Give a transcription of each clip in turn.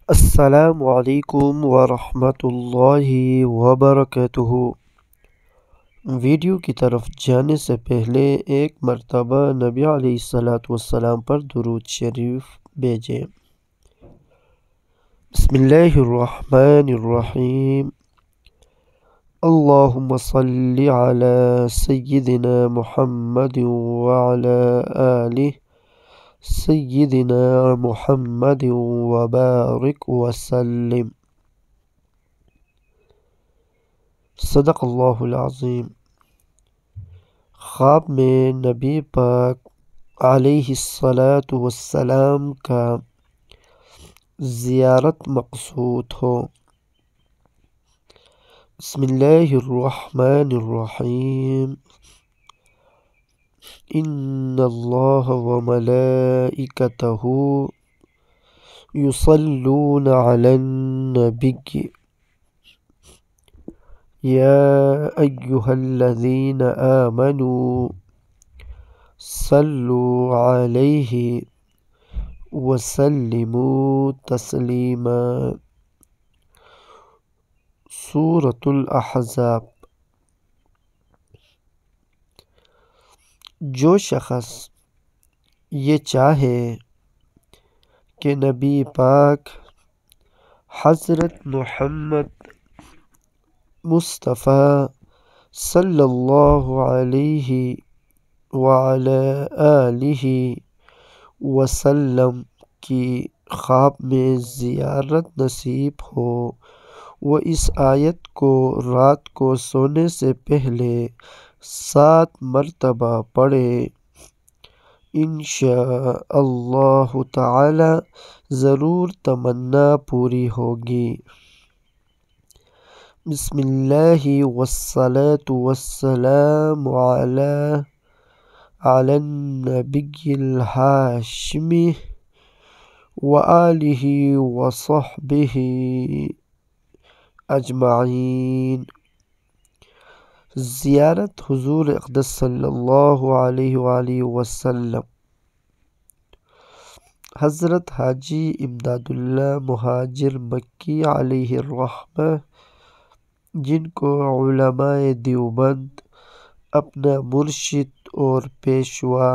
السلام علیکم ورحمۃ اللہ وبرکاتہ۔ ویڈیو کی طرف جانے سے پہلے ایک مرتبہ نبی علیہ السلام پر درود شریف بھیجیں۔ بسم اللہ الرحمن الرحیم۔ اللہم صلی علی سیدنا محمد وعلی آلہ سیدنا محمد وبارک وسلم۔ صدق اللہ العظیم۔ خواب میں نبی پاک علیہ السلام کا زیارت مقصود ہو۔ بسم اللہ الرحمن الرحیم۔ ان اللہ وملائکتہ یصلون علی النبی یا ایہا الذین آمنوا صلوا علیہ وسلموا تسلیما۔ سورۃ الاحزاب۔ جو شخص یہ چاہے کہ نبی پاک حضرت محمد مصطفیٰ صلی اللہ علیہ وعلی آلہ وسلم کی خواب میں زیارت نصیب ہو، وہ اس آیت کو رات کو سونے سے پہلے 7 مرتبہ پڑھے۔ انشاء اللہ تعالی ضرور تمنا پوری ہوگی۔ بسم اللہ والصلاة والسلام علی النبی الہاشمی وآلہ وصحبہ اجمعین۔ زیارت حضور اقدس صلی اللہ علیہ وآلہ وسلم۔ حضرت حاجی امداد اللہ مہاجر مکی علیہ الرحمہ، جن کو علماء دیوبند اپنا مرشد اور پیشوا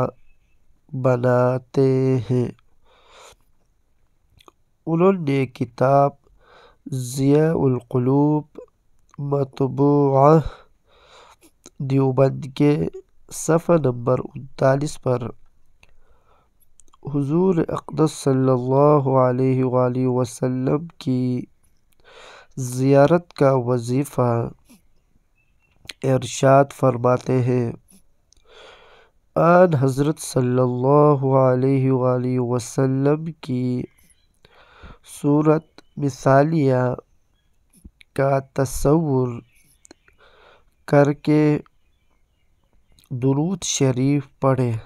بناتے ہیں، انہوں نے کتاب ضیاء القلوب مطبوعہ دیوبند کے صفحہ نمبر 39 پر حضور اقدس صلی اللہ علیہ وآلہ وسلم کی زیارت کا وظیفہ ارشاد فرماتے ہیں۔ آن حضرت صلی اللہ علیہ وآلہ وسلم کی صورت مثالیہ کا تصور کر کے درود شریف پڑھیں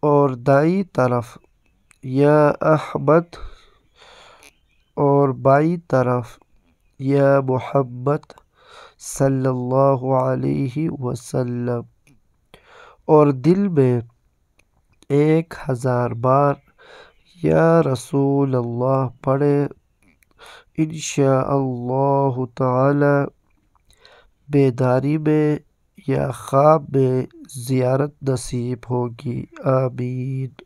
اور دائیں طرف یا احمد اور بائیں طرف یا محمد صلی اللہ علیہ وسلم، اور دل میں 1000 بار یا رسول اللہ پڑھیں۔ انشاء اللہ تعالی بیداری میں یا خواب میں زیارت نصیب ہوگی۔ آمین۔